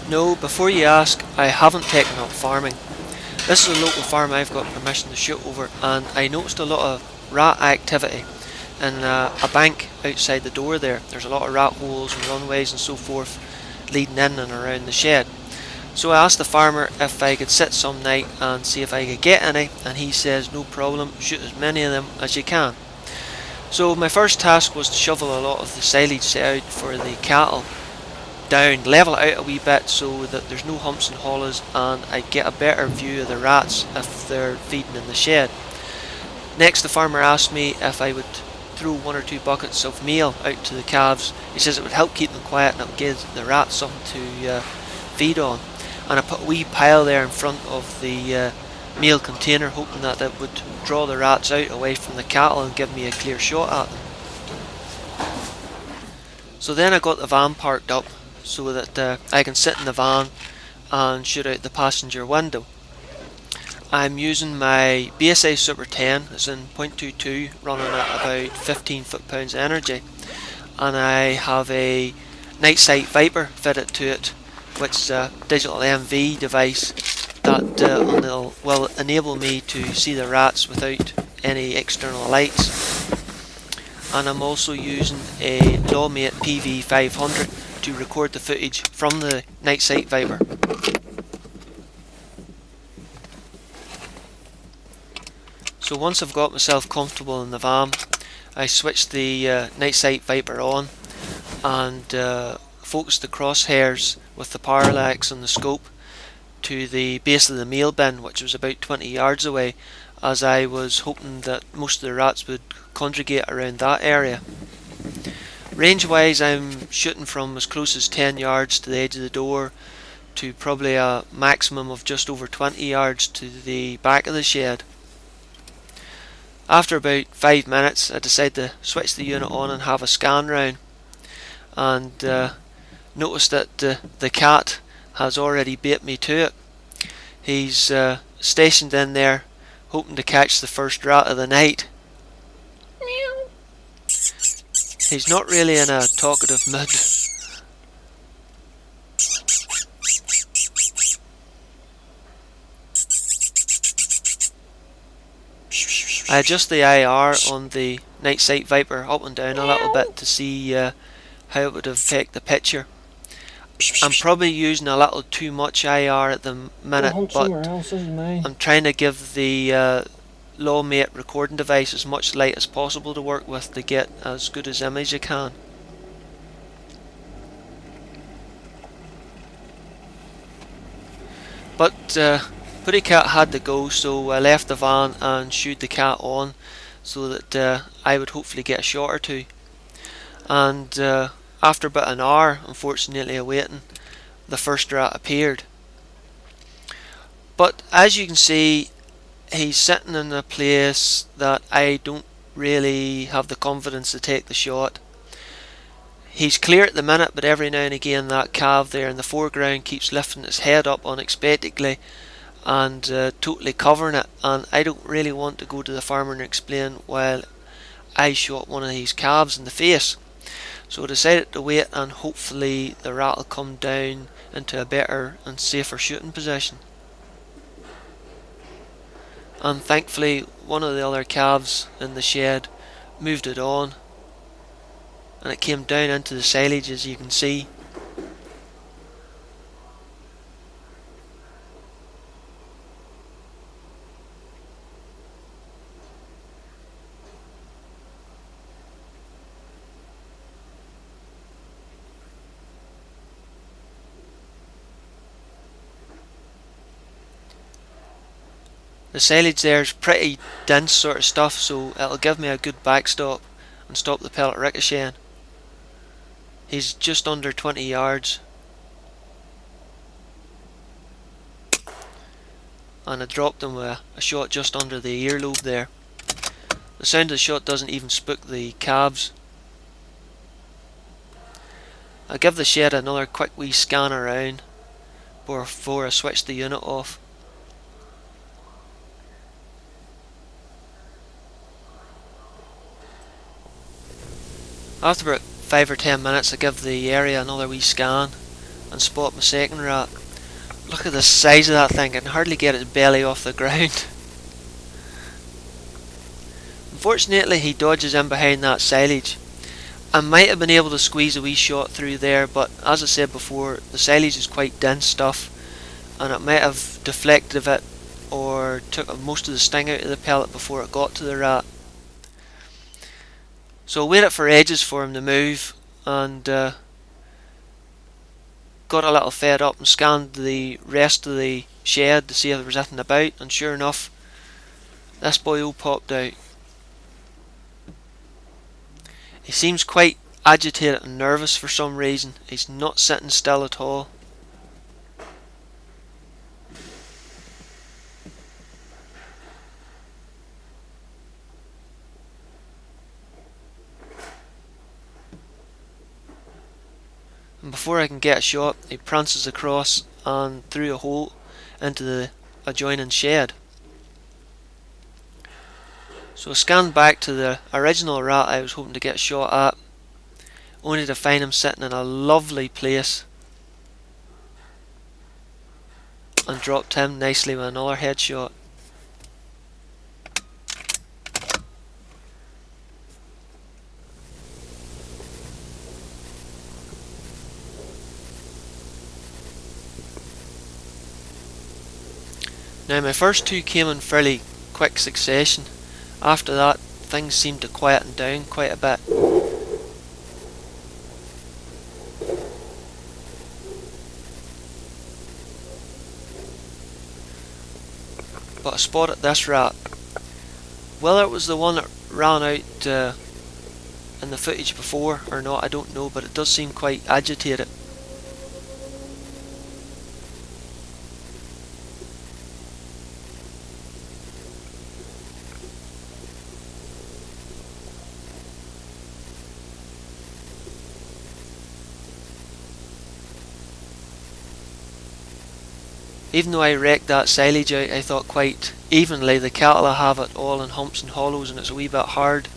No, before you ask, I haven't taken up farming. This is a local farm I've got permission to shoot over, and I noticed a lot of rat activity in a bank outside the door there. There's a lot of rat holes and runways and so forth leading in and around the shed. So I asked the farmer if I could sit some night and see if I could get any, and he says no problem, shoot as many of them as you can. So my first task was to shovel a lot of the silage set out for the cattle down, level it out a wee bit so that there's no humps and hollows, and I get a better view of the rats if they're feeding in the shed. Next, the farmer asked me if I would throw 1 or 2 buckets of meal out to the calves. He says it would help keep them quiet and it would give the rats something to feed on. And I put a wee pile there in front of the meal container, hoping that it would draw the rats out away from the cattle and give me a clear shot at them. So then I got the van parked up so that I can sit in the van and shoot out the passenger window. I'm using my BSA Superten, it's in 0.22, running at about 15 foot-pounds of energy, and I have a NiteSite Viper fitted to it, which is a digital MV device that will enable me to see the rats without any external lights. And I'm also using a Lawmate PV500 to record the footage from the NiteSite Viper. So once I've got myself comfortable in the van, I switch the NiteSite Viper on and focus the crosshairs with the parallax and the scope to the base of the meal bin, which was about 20 yards away, as I was hoping that most of the rats would congregate around that area. Range wise, I'm shooting from as close as 10 yards to the edge of the door to probably a maximum of just over 20 yards to the back of the shed. After about 5 minutes, I decided to switch the unit on and have a scan round, and noticed that the cat has already bait me to it. He's stationed in there hoping to catch the first rat of the night. He's not really in a talkative mood. I adjust the IR on the NiteSite Viper up and down a little bit to see how it would affect the picture. I'm probably using a little too much IR at the minute, but I'm trying to give the Lawmate recording device as much light as possible to work with to get as good as image I can. But Putty Cat had to go, so I left the van and shooed the cat on so that I would hopefully get a shot or two. And after about an hour, unfortunately awaiting, the first rat appeared. But as you can see, he's sitting in a place that I don't really have the confidence to take the shot. He's clear at the minute, but every now and again that calf there in the foreground keeps lifting its head up unexpectedly and totally covering it, and I don't really want to go to the farmer and explain, while I shot one of these calves in the face. So I decided to wait, and hopefully the rat will come down into a better and safer shooting position. And thankfully one of the other calves in the shed moved it on, and it came down into the silage, as you can see. The silage there is pretty dense sort of stuff, so it'll give me a good backstop and stop the pellet ricocheting. He's just under 20 yards. And I dropped him with a shot just under the earlobe there. The sound of the shot doesn't even spook the calves. I'll give the shed another quick wee scan around before I switch the unit off. After about 5 or 10 minutes, I give the area another wee scan, and and spot my second rat. Look at the size of that thing, I can hardly get its belly off the ground. Unfortunately he dodges in behind that silage. I might have been able to squeeze a wee shot through there, but as I said before, the silage is quite dense stuff and it might have deflected a bit or took most of the sting out of the pellet before it got to the rat. So I waited for ages for him to move and got a little fed up and scanned the rest of the shed to see if there was anything about, and sure enough, this boy popped out. He seems quite agitated and nervous for some reason. He's not sitting still at all. And before I can get a shot, he prances across and through a hole into the adjoining shed. So I scanned back to the original rat I was hoping to get a shot at, only to find him sitting in a lovely place, and dropped him nicely with another headshot. Now my first two came in fairly quick succession. After that, things seemed to quieten down quite a bit. But I spotted this rat. Whether it was the one that ran out in the footage before or not, I don't know, but it does seem quite agitated. Even though I wrecked that silage out, I thought quite evenly. The cattle have it all in humps and hollows, and it's a wee bit hard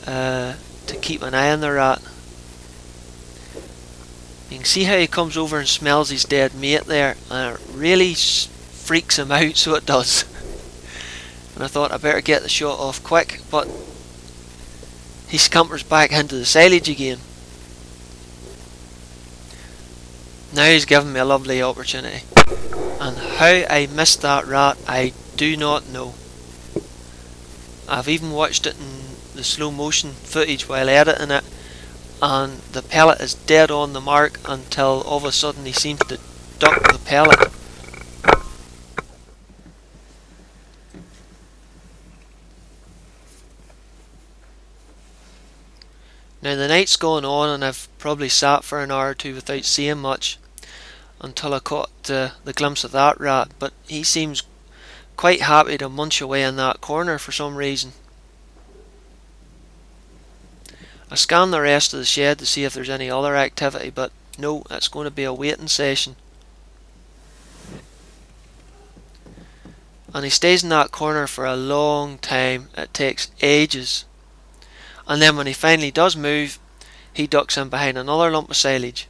to keep an eye on the rat. You can see how he comes over and smells his dead mate there, and it really freaks him out, so it does. And I thought I better get the shot off quick, but he scampers back into the silage again. Now he's given me a lovely opportunity, and how I missed that rat I do not know. I've even watched it in the slow motion footage while editing it, and the pellet is dead on the mark until all of a sudden he seems to duck the pellet. Now the night's gone on and I've probably sat for an hour or two without seeing much until I caught the glimpse of that rat, but he seems quite happy to munch away in that corner for some reason. I scanned the rest of the shed to see if there's any other activity, but no, it's going to be a waiting session. And he stays in that corner for a long time. It takes ages. And then when he finally does move, he ducks in behind another lump of silage.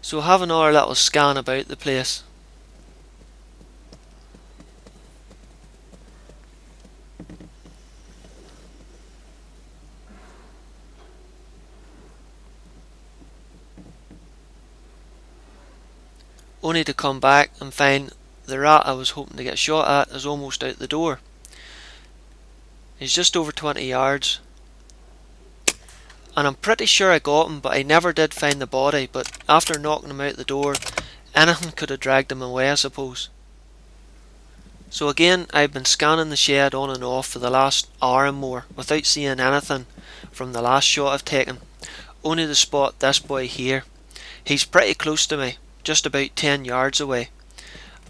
So we'll have another little scan about the place. Only to come back and find the rat I was hoping to get a shot at is almost out the door. He's just over 20 yards. And I'm pretty sure I got him, but I never did find the body. But after knocking him out the door, anything could have dragged him away, I suppose. So again, I've been scanning the shed on and off for the last hour and more without seeing anything from the last shot I've taken, only to spot this boy here. He's pretty close to me, just about 10 yards away,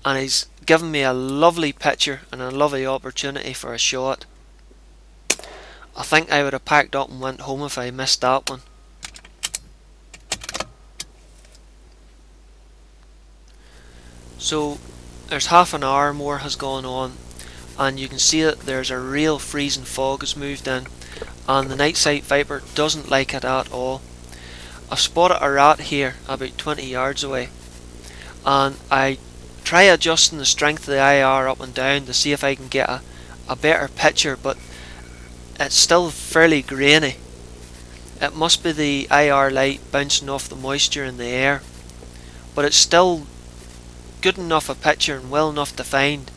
and he's given me a lovely picture and a lovely opportunity for a shot. I think I would have packed up and went home if I missed that one. So there's half an hour more has gone on, and you can see that there's a real freezing fog has moved in, and the Nightsite Viper doesn't like it at all. I've spotted a rat here about 20 yards away, and I try adjusting the strength of the IR up and down to see if I can get a better picture, but it's still fairly grainy. It must be the IR light bouncing off the moisture in the air, but it's still good enough a picture and well enough defined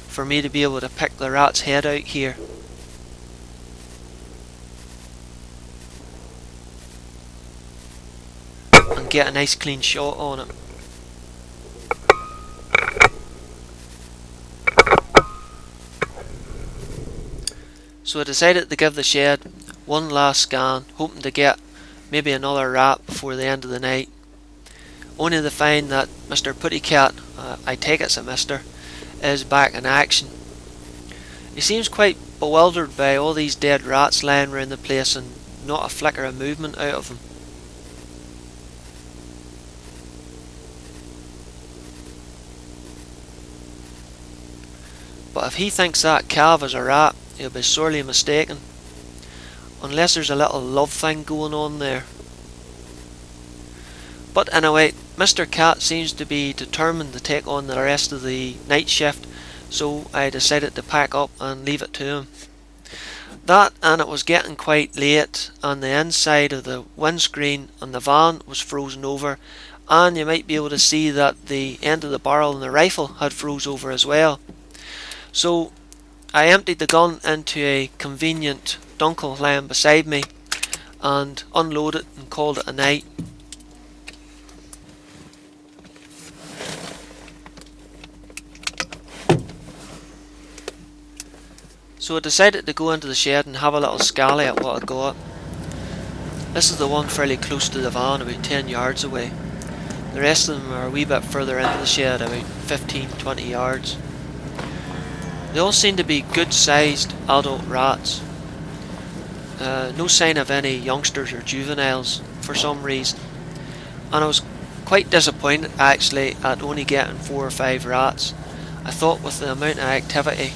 for me to be able to pick the rat's head out here. And get a nice clean shot on it. So I decided to give the shed one last scan, hoping to get maybe another rat before the end of the night. Only to find that Mr. Puttycat, I take it's a Mr, is back in action. He seems quite bewildered by all these dead rats lying around the place and not a flicker of movement out of them. But if he thinks that calf is a rat, he'll be sorely mistaken. Unless there's a little love thing going on there. But anyway, Mr. Cat seems to be determined to take on the rest of the night shift, so I decided to pack up and leave it to him. That, and it was getting quite late, and the inside of the windscreen on the van was frozen over, and you might be able to see that the end of the barrel on the rifle had froze over as well. So I emptied the gun into a convenient dunkel lying beside me and unloaded and called it a night. So I decided to go into the shed and have a little scally at what I got. This is the one fairly close to the van, about 10 yards away. The rest of them are a wee bit further into the shed, about 15-20 yards. They all seem to be good sized adult rats. No sign of any youngsters or juveniles for some reason. And I was quite disappointed actually at only getting 4 or 5 rats. I thought with the amount of activity,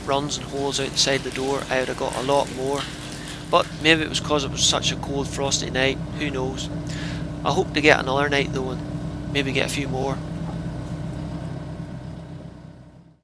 runs and holes outside the door, I would have got a lot more. But maybe it was because it was such a cold frosty night, who knows. I hope to get another night though and maybe get a few more.